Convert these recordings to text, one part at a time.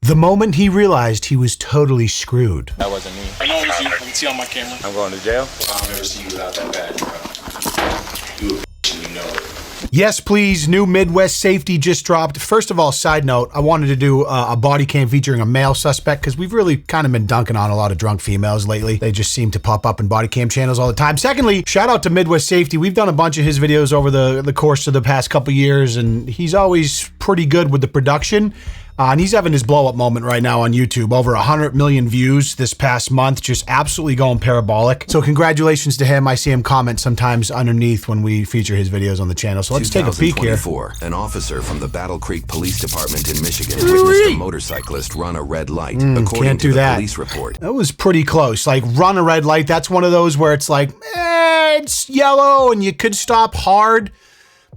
The moment he realized he was totally screwed. That wasn't me. I know it was you. I can see on my camera. I'm going to jail? I'll never see you without that badge, bro. You a bitch and you know it. Yes, please. New Midwest safety just dropped. First of all, side note, I wanted to do a body cam featuring a male suspect because we've really kind of been dunking on a lot of drunk females lately. They just seem to pop up in body cam channels all the time. Secondly, shout out to Midwest Safety. We've done a bunch of his videos over the course of the past couple years, and he's always pretty good with the production. And he's having his blow-up moment right now on YouTube. Over 100 million views this past month, just absolutely going parabolic. So congratulations to him. I see him comment sometimes underneath when we feature his videos on the channel. So let's take a peek here. An officer from the Battle Creek Police Department in Michigan witnessed a motorcyclist run a red light, according to the police report. That was pretty close. Like, run a red light, that's one of those where it's like, it's yellow and you could stop hard,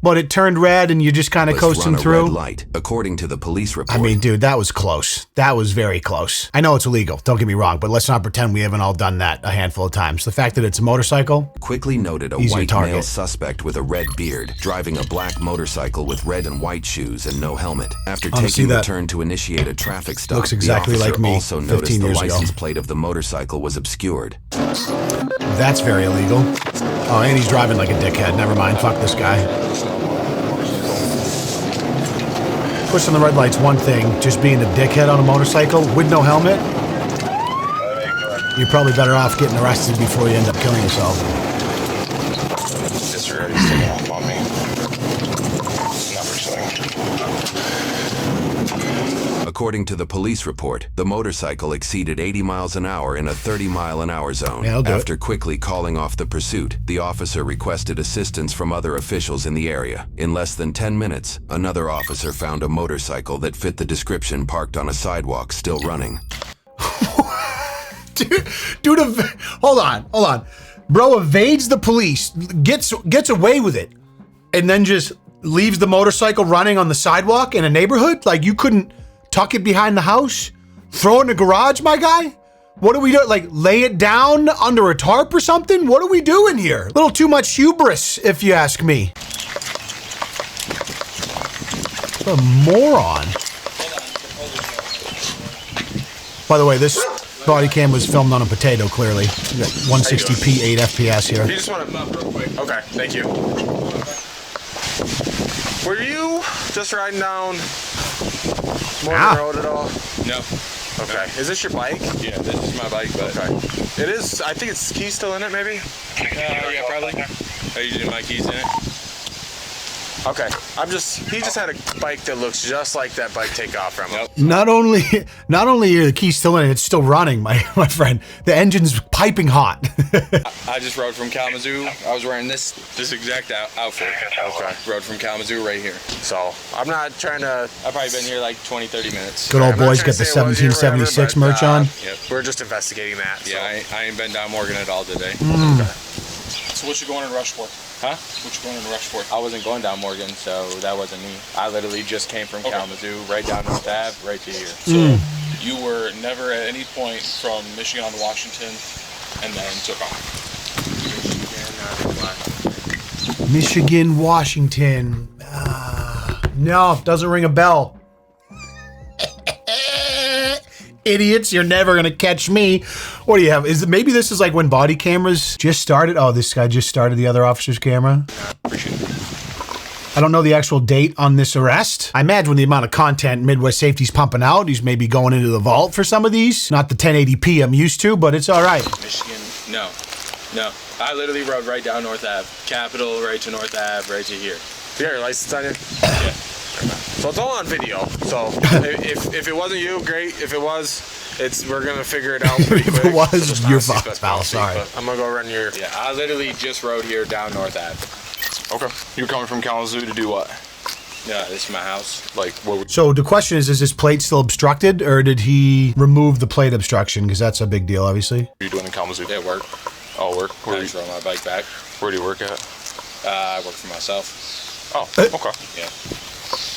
but it turned red and you just kind of coasting through. Red light, according to the police report. I mean, dude, that was close. That was very close. I know it's illegal, don't get me wrong, but let's not pretend we haven't all done that a handful of times. The fact that it's a motorcycle, quickly noted a white male suspect with a red beard driving a black motorcycle with red and white shoes and no helmet. After taking the turn to initiate a traffic stop, looks exactly the officer like me also noticed the license ago. plate of the motorcycle was obscured. That's very illegal. Oh, and he's driving like a dickhead. Never mind, fuck this guy. Pushing the red light's one thing, just being a dickhead on a motorcycle with no helmet, you're probably better off getting arrested before you end up killing yourself. It's already sitting off on me. Not pursuing. According to the police report, the motorcycle exceeded 80 miles an hour in a 30-mile-an-hour zone. After quickly calling off the pursuit, the officer requested assistance from other officials in the area. In less than 10 minutes, another officer found a motorcycle that fit the description parked on a sidewalk, still running. Dude, hold on. Bro evades the police, gets away with it, and then just leaves the motorcycle running on the sidewalk in a neighborhood? Like, you couldn't tuck it behind the house? Throw it in the garage, my guy? What are we doing? Like, lay it down under a tarp or something? What are we doing here? A little too much hubris, if you ask me. What a moron. By the way, this body cam was filmed on a potato, clearly. You got 160p, 8 FPS here. You just want to real quick. Okay, thank you. Were you just riding down Morgan Road at all? No. Okay. Is this your bike? Yeah, this is my bike, but... Okay. It is, I think it's keys still in it, maybe? Yeah, probably. Are you using my keys in it? Okay. He just had a bike that looks just like that bike takeoff from him. Nope. Not only are the keys still in it, it's still running, my friend. The engine's piping hot. I just rode from Kalamazoo. I was wearing this exact outfit. Okay. Rode from Kalamazoo right here. So, I'm not trying to... I've probably been here like 20, 30 minutes. Good old boys get the 1776 merch on. Yep. We're just investigating that. Yeah, I ain't been down Morgan at all today. Okay. So what you going in rush for? Huh? What you going in rush for? I wasn't going down Morgan, so that wasn't me. I literally just came from Kalamazoo, right down North Ave, right to here. So you were never at any point from Michigan on to Washington and then took off? Michigan, Washington. No, doesn't ring a bell. Idiots, you're never gonna catch me. What do you have? Maybe this is like when body cameras just started? Oh, this guy just started the other officer's camera. I don't know the actual date on this arrest. I imagine with the amount of content Midwest Safety's pumping out, he's maybe going into the vault for some of these. Not the 1080p I'm used to, but it's all right. Michigan, no. I literally rode right down North Ave. Capitol, right to North Ave, right to here. You got your license on you? Yeah. So it's all on video. So if it wasn't you, great. If it was, we're gonna figure it out pretty quick. If it was, your fault, pal. Sorry. I'm gonna go run your... Yeah, I literally just rode here down North Ave. Okay. You were coming from Kalamazoo to do what? Yeah, this is my house. Like, what? So the question is his plate still obstructed, or did he remove the plate obstruction? Because that's a big deal, obviously. What are you doing in Kalamazoo? At work. Oh, work? I just rode my bike back. Where do you work at? I work for myself. Oh, okay. Yeah.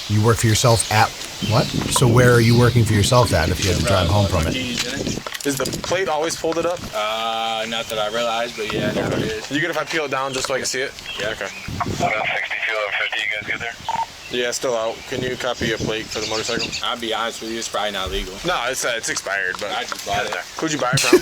You work for yourself at what? So where are you working for yourself at if you had to drive home from it? Is the plate always folded up? Not that I realized, but yeah, now it is. You good if I peel it down just so I can see it? Yeah. Okay. About 60 fuel over 50, you guys get there? Yeah, still out. Can you copy a plate for the motorcycle? I'll be honest with you, it's probably not legal. No, it's expired, but I just bought it. Who'd you buy it from?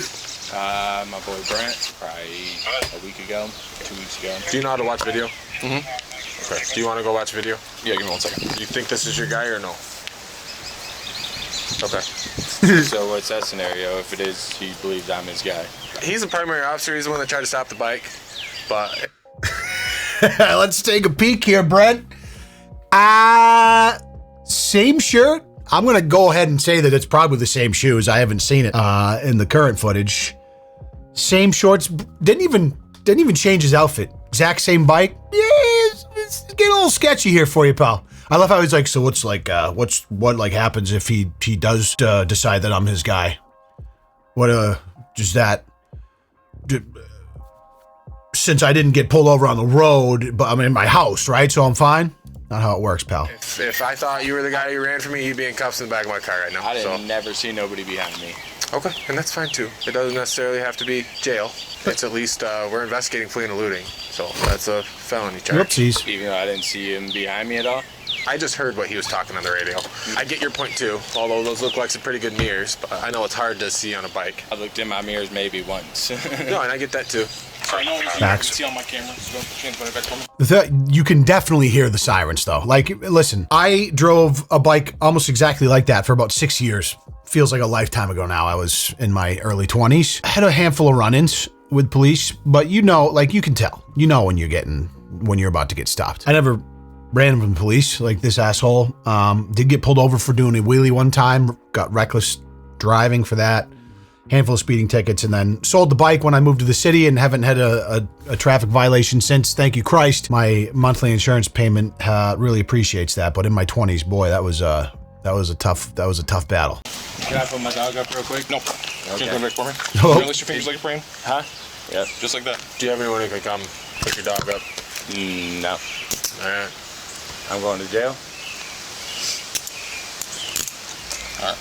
My boy Brent, probably a week ago, 2 weeks ago. Do you know how to watch video? Mm-hmm. Okay. Do you want to go watch video? Yeah, give me 1 second. You think this is your guy or no? Okay. So what's that scenario? If it is, he believes I'm his guy. He's the primary officer. He's the one that tried to stop the bike. But let's take a peek here, Brent. Same shirt. I'm gonna go ahead and say that it's probably the same shoes. I haven't seen it in the current footage. Same shorts. Didn't even change his outfit. Exact same bike. Yeah, it's getting a little sketchy here for you, pal. I love how he's like, so what's like, what like happens if he does decide that I'm his guy? What just that? Since I didn't get pulled over on the road, but I'm in my house, right? So I'm fine. Not how it works, pal. If I thought you were the guy who ran for me, you'd be in cuffs in the back of my car right now. I didn't never see nobody behind me. Okay, and that's fine too. It doesn't necessarily have to be jail. It's at least we're investigating fleeing and looting, so that's a felony charge. Whoopsies. Even though I didn't see him behind me at all. I just heard what he was talking on the radio. I get your point too, although those look like some pretty good mirrors, but I know it's hard to see on a bike. I looked in my mirrors maybe once. No, and I get that too. I know you can see on my camera. So change my back for me. You can definitely hear the sirens though. Like, listen, I drove a bike almost exactly like that for about 6 years. Feels like a lifetime ago now. I was in my early 20s. I had a handful of run-ins with police, but you know, like you can tell. You know when you're about to get stopped. I never ran from the police like this asshole. Did get pulled over for doing a wheelie one time. Got reckless driving for that. Handful of speeding tickets, and then sold the bike when I moved to the city and haven't had a traffic violation since. Thank you, Christ. My monthly insurance payment really appreciates that. But in my 20s, boy, that was a tough battle. Can I put my dog up real quick? Nope. Okay. Change my back for me. Hello? Release your fingers like you're praying. Huh? Yep. Just like that. Do you have anyone who can come pick your dog up? No. All right. I'm going to jail. All right.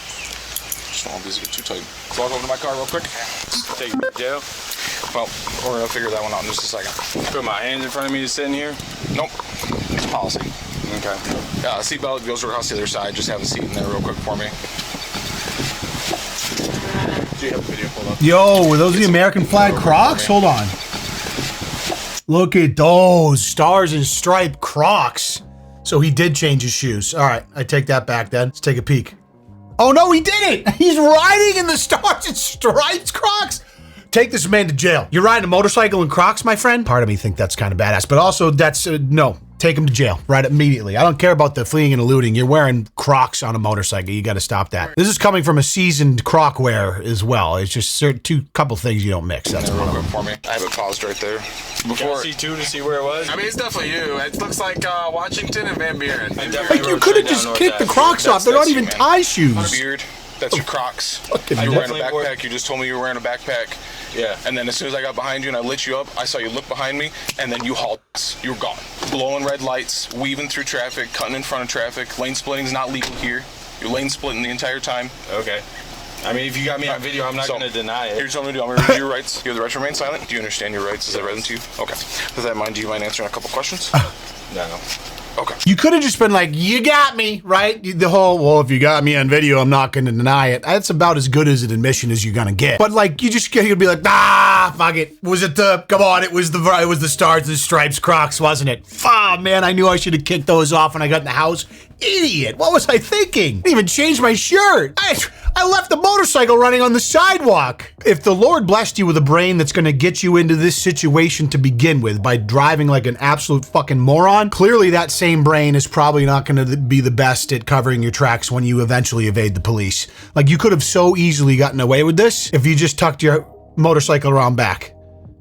Just don't want these to get too tight. Walk over to my car real quick. Take me to jail. Well, we're gonna figure that one out in just a second. Put my hands in front of me to sit in here. Nope. It's policy. Okay. Seatbelt goes across the other side. Just have a seat in there real quick for me. Do you have the video pulled up? Yo, were those the American flag Crocs? Hold on. Look at those Stars and Stripe Crocs. So he did change his shoes. All right, I take that back then. Let's take a peek. Oh no, he did it! He's riding in the Stars and Stripes Crocs. Take this man to jail. You're riding a motorcycle in Crocs, my friend? Part of me think that's kind of badass, but also that's, no. Take him to jail right immediately. I don't care about the fleeing and eluding. You're wearing Crocs on a motorcycle. You got to stop that. This is coming from a seasoned Croc wearer as well. It's just couple things you don't mix. That's one of them. For me. I have it paused right there. Before see two to see where it was. I mean, it's definitely you. It looks like Washington and Van Buren. Like you could have just kicked the Crocs off. They're not even tie shoes. Beard. That's your Crocs. Fucking you were wearing a backpack. You just told me you were wearing a backpack. Yeah. And then as soon as I got behind you and I lit you up, I saw you look behind me, and then you hauled us. You were gone. Blowing red lights, weaving through traffic, cutting in front of traffic. Lane splitting is not legal here. You're lane splitting the entire time. Okay. I mean, if you got me on video, I'm not going to deny it. Here's what I'm going to do. I'm going to review your rights. You have the right to remain silent. Do you understand your rights? Is that relevant to you? Okay. With that in mind, do you mind answering a couple questions? No. Okay. You could have just been like, you got me, right? The whole, well, if you got me on video, I'm not going to deny it. That's about as good as an admission as you're going to get. But like, you'd be like, fuck it. It was the Stars and Stripes Crocs, wasn't it? Man, I knew I should have kicked those off when I got in the house. Idiot. What was I thinking? Didn't even change my shirt. I left the motorcycle running on the sidewalk. If the Lord blessed you with a brain that's going to get you into this situation to begin with by driving like an absolute fucking moron, clearly that same brain is probably not going to be the best at covering your tracks when you eventually evade the police. Like, you could have so easily gotten away with this if you just tucked your motorcycle around back.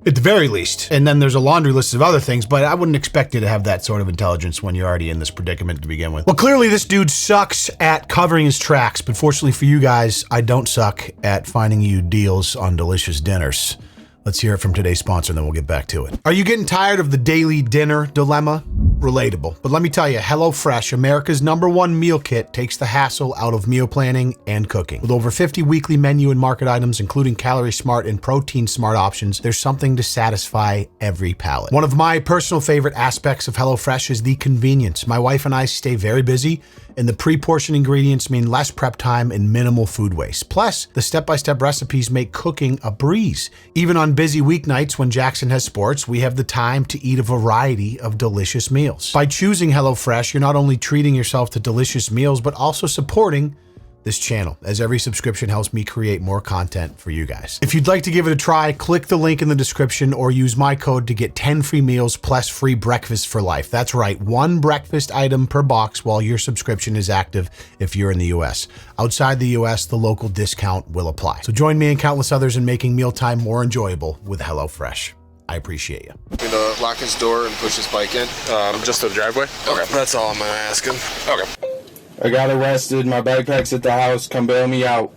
At the very least. And then there's a laundry list of other things, but I wouldn't expect you to have that sort of intelligence when you're already in this predicament to begin with. Well, clearly this dude sucks at covering his tracks, but fortunately for you guys, I don't suck at finding you deals on delicious dinners. Let's hear it from today's sponsor, and then we'll get back to it. Are you getting tired of the daily dinner dilemma? relatable. But let me tell you, HelloFresh, America's #1 meal kit, takes the hassle out of meal planning and cooking. With over 50 weekly menu and market items, including Calorie Smart and Protein Smart options, there's something to satisfy every palate. One of my personal favorite aspects of HelloFresh is the convenience. My wife and I stay very busy, and the pre-portioned ingredients mean less prep time and minimal food waste. Plus, the step-by-step recipes make cooking a breeze. Even on busy weeknights when Jackson has sports, we have the time to eat a variety of delicious meals. By choosing HelloFresh, you're not only treating yourself to delicious meals, but also supporting this channel, as every subscription helps me create more content for you guys. If you'd like to give it a try, click the link in the description or use my code to get 10 free meals plus free breakfast for life. That's right, 1 breakfast item per box while your subscription is active if you're in the US. Outside the US, the local discount will apply. So join me and countless others in making mealtime more enjoyable with HelloFresh. I appreciate you. I'm gonna lock his door and push his bike in. Just to the driveway? Okay. That's all I'm asking. Okay. I got arrested. My backpack's at the house. Come bail me out.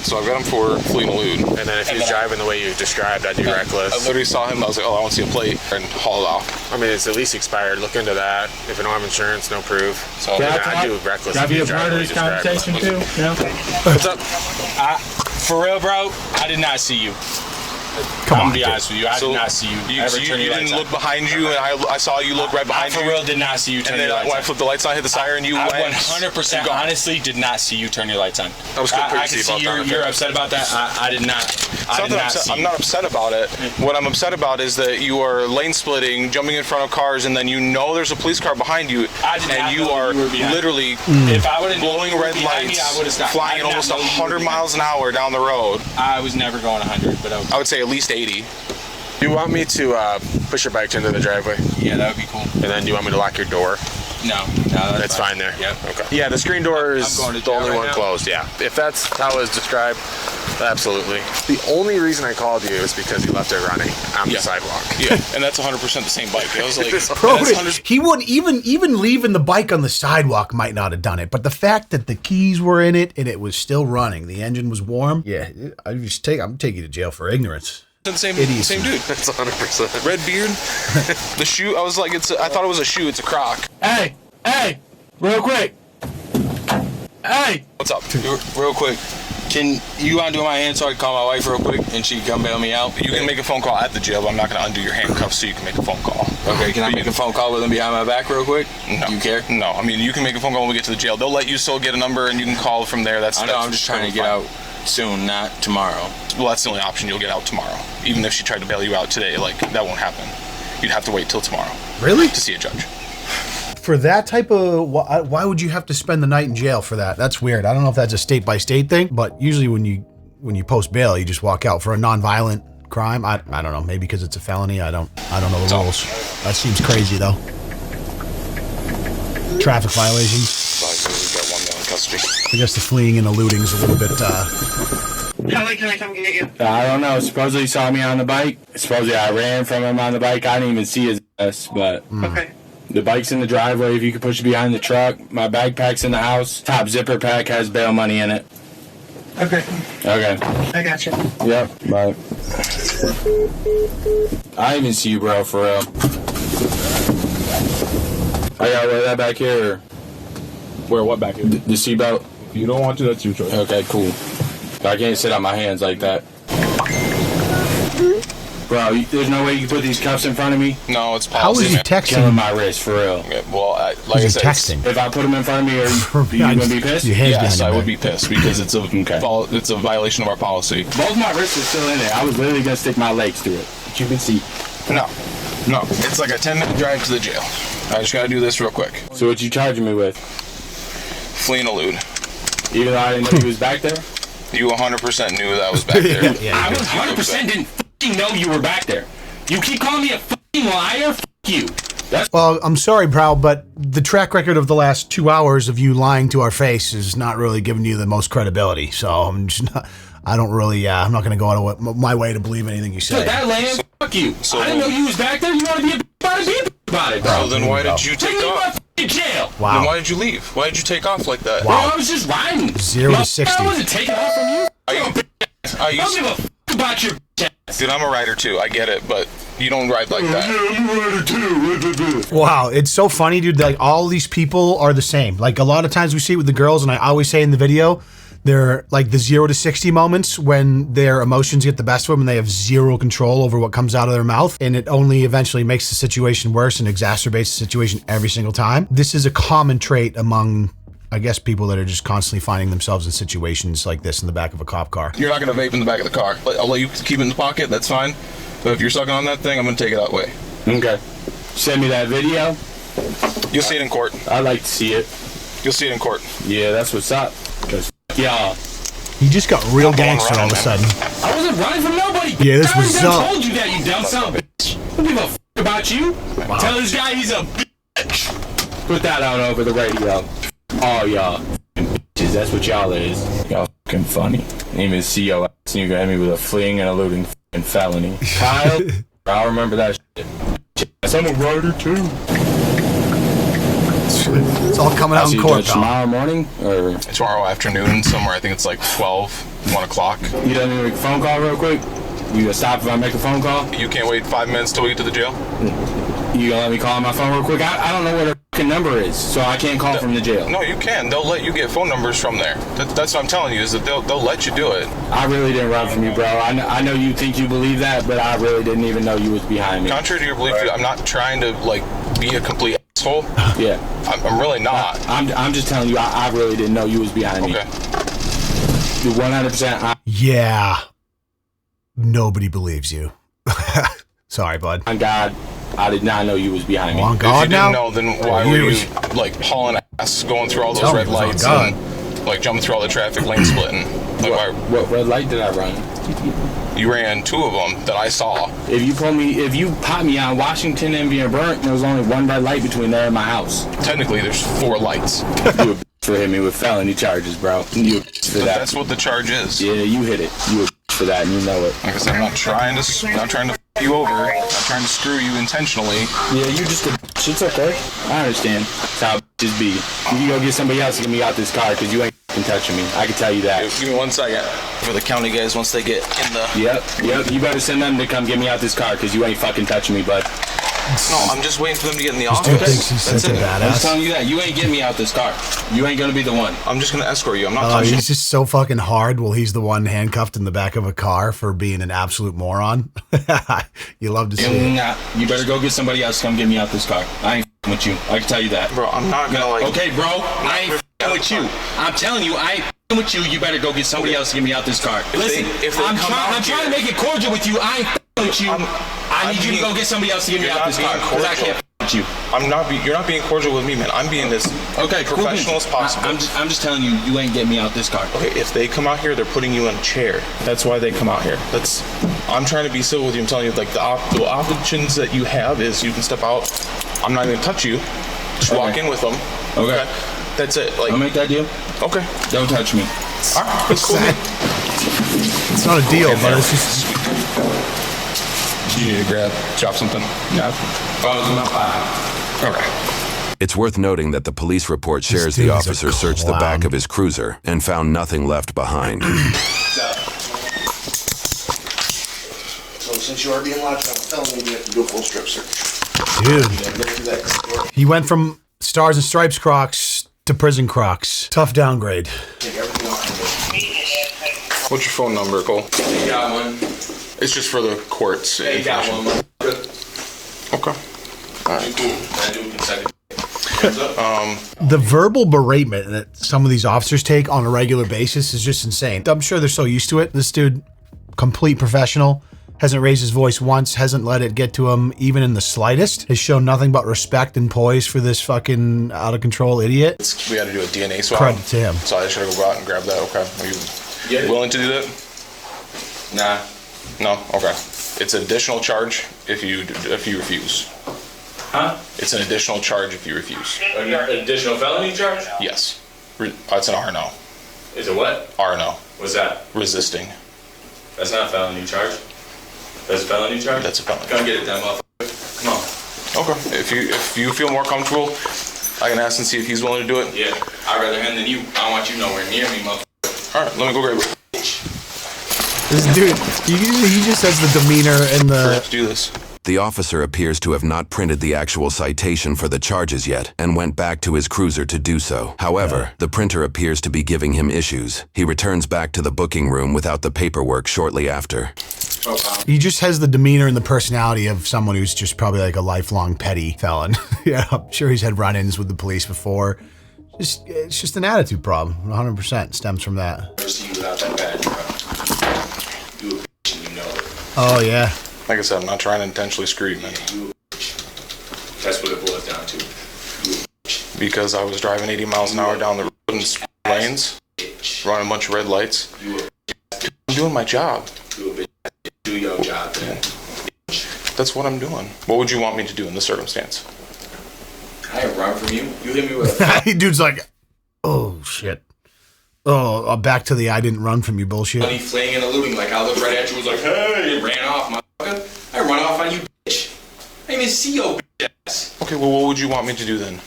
So I've got him for fleeing elude. And then if he's driving the way you described, I'd be reckless. I literally saw him. I was like, oh, I want to see a plate, and haul it off. I mean, it's at least expired. Look into that. If you don't have insurance, no proof. So Can I'd do reckless. Can I if be you a drive part the of way this you described. conversation too? Yeah. What's up? For real, bro, I did not see you. Come I'm on, gonna be dude. honest with you. I did not see you. You didn't look behind you, and I saw you look right behind I you. for real did not see you turn And then your lights when I on. flipped the lights on, hit the siren, you I went. 100% honestly did not see you turn your lights on. I was gonna put your I can seatbelt see on. you're upset about that. I did not. I did not see I'm you. not upset about it. What I'm upset about is that you are lane splitting, jumping in front of cars, and then you know there's a police car behind you, I did not and you know are you were behind. literally If I would have blowing red lights, I would have stopped. flying at almost 100 miles an hour down the road. I was never going 100, but I would say at least 80. Do you want me to push your bike into the driveway? yeah, that would be cool. And then do you want me to lock your door? No, That's fine there. Yep. Okay. Yeah, the screen door is I'm going to the jail only right one now. closed. Yeah. If that's how it's described, absolutely. The only reason I called you is because you left it running on the sidewalk. Yeah, and that's 100% the same bike. I was like, Bro, that's 100%. he would even leaving the bike on the sidewalk might not have done it, but the fact that the keys were in it and it was still running, the engine was warm. Yeah, I'm taking you to jail for ignorance. Same Idiocy. dude. That's 100%. Red beard. The shoe. I was like, I thought it was a shoe. It's a Croc. Hey, real quick. Hey. What's up? Real quick, can you undo my hand so I can call my wife real quick and she can come bail me out? You can make a phone call at the jail, but I'm not going to undo your handcuffs so you can make a phone call. Okay, can I make a phone call with him behind my back real quick? No. Do you care? No. I mean, you can make a phone call when we get to the jail. They'll let you still get a number and you can call from there. I know, I'm just trying to get out soon, not tomorrow. Well, that's the only option. You'll get out tomorrow. Even if she tried to bail you out today, like, that won't happen. You'd have to wait till tomorrow Really? to see a judge. For that type of, why would you have to spend the night in jail for that? That's weird. I don't know if that's a state by state thing, but usually when you post bail, you just walk out for a non-violent crime. I don't know. Maybe because it's a felony. I don't know the rules. That seems crazy though. Traffic violations. We've got 1 man in custody. I guess the fleeing and eluding is a little bit. How late can I come get you? I don't know. Supposedly he saw me on the bike. Supposedly I ran from him on the bike. I didn't even see his ass, but Okay. the bike's in the driveway. If you could push it behind the truck. My backpack's in the house. Top zipper pack has bail money in it. Okay. Okay. I got you. Yep. Bye. I didn't even see you, bro, for real. I gotta wear that back here. Or Wear what back here? the seatbelt. If you don't want to, that's your choice. Okay, cool. I can't sit on my hands like that. Bro, there's no way you can put these cuffs in front of me? No, it's How policy. is he man. Killing texting? my wrist, for real. Yeah, well, like Is I he said, texting? If I put them in front of me, are you gonna be pissed? Your hands yes, behind I your would back. be pissed because it's it's a violation of our policy. Both my wrists are still in there. I was literally gonna stick my legs through it. But you can see. No, it's like a 10-minute drive to the jail. I just got to do this real quick. So what you charging me with? Fleeing elude. Even though I didn't know he was back there? You 100% knew that I was back there. Yeah, I was 100% didn't fucking know you were back there. You keep calling me a fucking liar? F you. Well, I'm sorry, Prowl, but the track record of the last 2 hours of you lying to our face is not really giving you the most credibility. So I'm just not. I don't really. I'm not going to go out of my way to believe anything you So say. that land, fuck you. So- I didn't know you was back there. You want to be a about it, bro. So then why did you Take take me to off? fucking jail. Then Wow. why did you leave? Why did you take off like that? Bro, Wow. I was just riding. 0 to 60. I wasn't taking off from you. Are you I don't give a fuck about your bitch ass. Dude, I'm a rider too. I get it, but you don't ride like that. I'm a rider too. Wow, it's so funny, dude. Like, all these people are the same. Like, a lot of times we see it with the girls, and I always say in the video, they're like the 0 to 60 moments when their emotions get the best of them and they have zero control over what comes out of their mouth, and it only eventually makes the situation worse and exacerbates the situation every single time. This is a common trait among, I guess, people that are just constantly finding themselves in situations like this in the back of a cop car. You're not gonna vape in the back of the car. I'll let you keep it in the pocket, that's fine. But if you're sucking on that thing, I'm gonna take it that way. Okay. Send me that video. You'll see it in court. I'd like to see it. You'll see it in court. Yeah, that's what's up. Yeah. He just got real gangster all of a sudden. I wasn't running from nobody. Yeah, this was I told you that, you dumb son of a bitch. I don't give a f about you. Wow. Tell this guy he's a bitch. Put that out over the radio. Oh, y'all bitches. That's what y'all is. Y'all fucking funny. Name is see your ass and you got me with a fleeing and a looting fucking felony. Kyle, I'll remember that shit. I'm a rider too. It's all coming out in court, tomorrow morning or tomorrow afternoon somewhere. I think it's like 1 o'clock. You don't need to make a phone call real quick? You gonna stop if I make a phone call? You can't wait 5 minutes till we get to the jail? You gonna let me call my phone real quick? I don't know what her fucking number is, so I can't call from the jail. No, you can. They'll let you get phone numbers from there. That's what I'm telling you, is that they'll let you do it. I really didn't run from you, bro. I know you think you believe that, but I really didn't even know you was behind me. Contrary to your belief, I'm not trying to, like, be a complete asshole. Yeah. I'm really not. I'm just telling you, I really didn't know you was behind me. Okay. You're 100%. Yeah. Nobody believes you. Sorry, bud. On God, I did not know you was behind me. On God if you now? didn't know, then why were you, like, hauling ass, going through all those red lights and, like, jumping through all the traffic, lane splitting? Like, what red light did I run? You ran 2 of them that I saw. If you popped me on Washington and being burnt, there was only 1 red light between there and my house. Technically, there's 4 lights. You a bitch for hitting me with felony charges, bro. You a bitch for that. That's what the charge is. Yeah, you hit it. You a bitch for that, and you know it. Like I said, I'm not trying to f you over. I'm not trying to screw you intentionally. Yeah, you just a bitch. It's okay. I understand. That's how bitches be. You can go get somebody else to get me out this car, because you ain't f***ing touching me. I can tell you that. Give me 1 second. For the county guys, once they get in the... Yep. You better send them to come get me out this car, because you ain't fucking touching me, bud. No, I'm just waiting for them to get in the This office. dude thinks he's That's such a it. I'm badass. just telling you that. You ain't getting me out this car. You ain't gonna be the one. I'm just gonna escort you. I'm not Oh, touching he's just so fucking hard while he's the one handcuffed in the back of a car for being an absolute moron. You love to see it. Nah, you better go get somebody else to come get me out this car. I ain't f***ing with you. I can tell you that. Bro, I'm not gonna, like... Okay, bro. I ain't f***ing with you. I'm telling you, I ain't f***ing with you. You better go get somebody else to get me out this car. Listen, I'm trying to make it cordial with you. I ain't f***ing with you. I need you to go get somebody else to get me out this car, because I can't f*** with you. You're not being cordial with me, man. I'm being as professional as possible. I'm just telling you, you ain't getting me out this car. Okay, if they come out here, they're putting you in a chair. That's why they come out here. I'm trying to be civil with you. I'm telling you, like, the options that you have is you can step out. I'm not gonna touch you. Just walk in with them. Okay. That's it. Like, I'll make that deal. Okay. Don't touch me. All right. That's cool. It's not a deal, but it's just... You need to drop something? Yeah. Okay. It's worth noting that the police report shares dude the is a officer searched the clown. back of his cruiser and found nothing left behind. So since you are being lodged on a felony, you have to do a full strip search. Dude. Go through that. He went from Stars and Stripes Crocs to prison Crocs. Tough downgrade. Take everything off of it. What's your phone number, Cole? You got one. It's just for the courts. Yeah, you got one. Okay. All right. I do consecutive. The verbal beratement that some of these officers take on a regular basis is just insane. I'm sure they're so used to it. This dude, complete professional, hasn't raised his voice once, hasn't let it get to him even in the slightest, has shown nothing but respect and poise for this fucking out of control idiot. We got to do a DNA swab. Credit to him. So I just gotta go out and grab that. Okay. Are you willing to do that? Nah. No. Okay. It's an additional charge if you refuse. Huh? It's an additional charge if you refuse. An additional felony charge? Yes. It's an RNO. Is it what? RNO. What's that? Resisting. That's not a felony charge. That's a felony charge? That's a felony. Come get it then, motherfucker. Come on. Okay. If you feel more comfortable, I can ask and see if he's willing to do it. Yeah. I'd rather him than you. I don't want you nowhere near me, motherfucker. All right. Let me go grab it. This dude, he just has the demeanor and Let's do this. The officer appears to have not printed the actual citation for the charges yet and went back to his cruiser to do so. However, the printer appears to be giving him issues. He returns back to the booking room without the paperwork shortly after. He just has the demeanor and the personality of someone who's just probably like a lifelong petty felon. Yeah, I'm sure he's had run-ins with the police before. It's just an attitude problem. 100% stems from that. Never see you without that badge, bro. You a bitch and you know it. Oh, yeah. Like I said, I'm not trying to intentionally screw you, man. You a bitch. That's what it boils down to. You a bitch. Because I was driving 80 miles an hour down the road in lanes, running a bunch of red lights. You a bitch. I'm doing my job. You a bitch. Do your job, man. That's what I'm doing. What would you want me to do in this circumstance? I ain't run from you. You hit me with a Dude's like, oh, shit. Oh, back to the I didn't run from you bullshit. funny fleeing and eluding. Like I looked right at you, was like, hey, and ran off, motherfucker. I run off on you, bitch. I didn't even see your bitch ass. Okay, well, what would you want me to do then?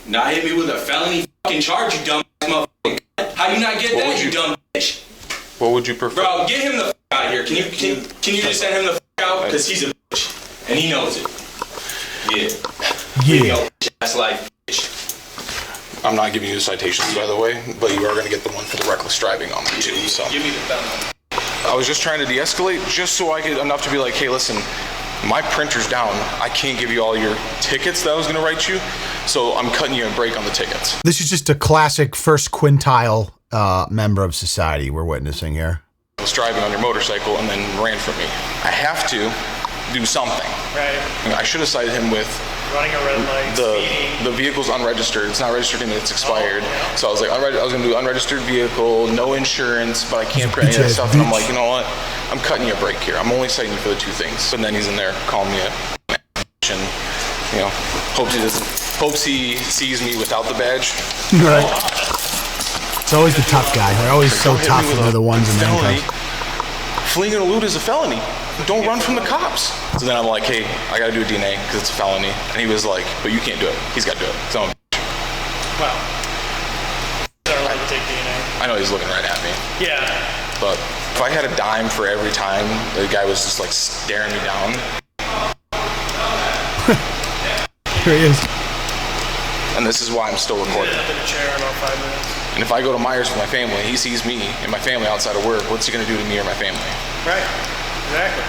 Now hit me with a felony fucking charge, you dumb motherfucker. How you not get What that, would you you- dumb bitch? What would you prefer? Bro, get him the fuck out of here. Can you just send him the fuck out? Because he's a bitch. And he knows it. Yeah. Live your bitch ass life, bitch. I'm not giving you the citations, by the way, but you are going to get the one for the reckless driving on me, too. So Give me the felony. I was just trying to de-escalate just so I get enough to be like, hey, listen, my printer's down. I can't give you all your tickets that I was going to write you, so I'm cutting you a break on the tickets. This is just a classic first quintile member of society we're witnessing here. I was driving on your motorcycle and then ran from me. I have to do something. Right. I should have cited him with Running a red light, speeding. the vehicle's unregistered. It's not registered and it's expired. So I was like, I was gonna do unregistered vehicle, no insurance, but I can't print any of that stuff. And I'm like, you know what? I'm cutting you a break here. I'm only citing you for the two things. And then he's in there calling me a bitch and, you know, hopes he sees me without the badge. Right. It's always the tough guy. They're always so tough when they're the ones in felony. handcuffs. Fleeing and elude is a felony. Don't run from the cops. So then I'm like, hey, I gotta do a DNA because it's a felony. And he was like, but you can't do it. He's gotta do it. So Well, they're allowed to take DNA. I know he's looking right at me. Yeah. But if I had a dime for every time the guy was just like staring me down. Here he is. And this is why I'm still recording. Up in a chair in about 5 minutes. And if I go to Myers with my family, he sees me and my family outside of work, what's he gonna do to me or my family? Right. Exactly.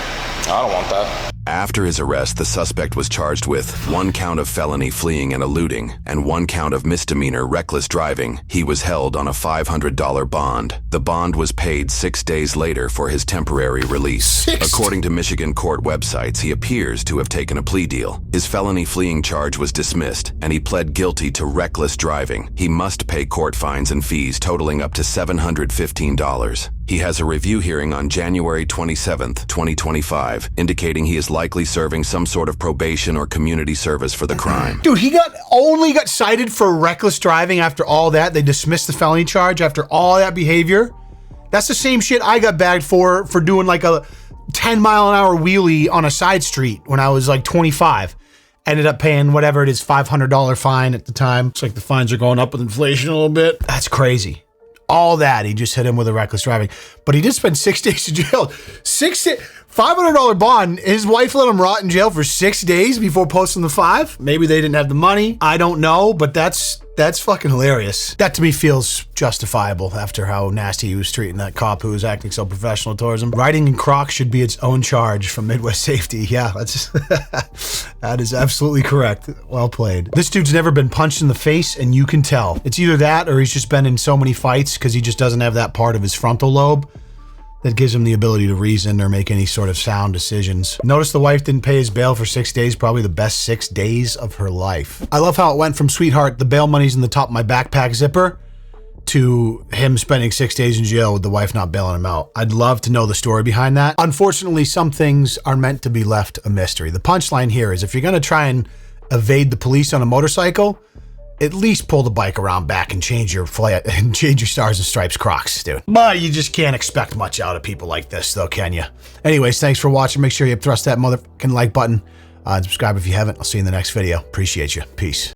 I don't want that. After his arrest, the suspect was charged with 1 count of felony fleeing and eluding and 1 count of misdemeanor reckless driving. He was held on a $500 bond. The bond was paid 6 days later for his temporary release. According to Michigan court websites, he appears to have taken a plea deal. His felony fleeing charge was dismissed, and he pled guilty to reckless driving. He must pay court fines and fees totaling up to $715. He has a review hearing on January 27th, 2025, indicating he is likely serving some sort of probation or community service for the crime. Dude, he only got cited for reckless driving after all that. They dismissed the felony charge after all that behavior. That's the same shit I got bagged for doing like a 10-mile-an-hour wheelie on a side street when I was like 25. Ended up paying whatever it is, $500 fine at the time. It's like the fines are going up with inflation a little bit. That's crazy. All that, he just hit him with a reckless driving. But he did spend 6 days in jail. $500 bond. His wife let him rot in jail for 6 days before posting the 5. Maybe they didn't have the money. I don't know, but that's fucking hilarious. That to me feels justifiable after how nasty he was treating that cop who was acting so professional towards him. Riding in Crocs should be its own charge from Midwest Safety. Yeah, that is absolutely correct. Well played. This dude's never been punched in the face, and you can tell. It's either that or he's just been in so many fights because he just doesn't have that part of his frontal lobe that gives him the ability to reason or make any sort of sound decisions. Notice the wife didn't pay his bail for 6 days, probably the best 6 days of her life. I love how it went from sweetheart, the bail money's in the top of my backpack zipper, to him spending 6 days in jail with the wife not bailing him out. I'd love to know the story behind that. Unfortunately, some things are meant to be left a mystery. The punchline here is if you're gonna try and evade the police on a motorcycle, at least pull the bike around back and change your Stars and Stripes Crocs, dude. But you just can't expect much out of people like this, though, can you? Anyways, thanks for watching. Make sure you thrust that motherfucking like button. And subscribe if you haven't. I'll see you in the next video. Appreciate you. Peace.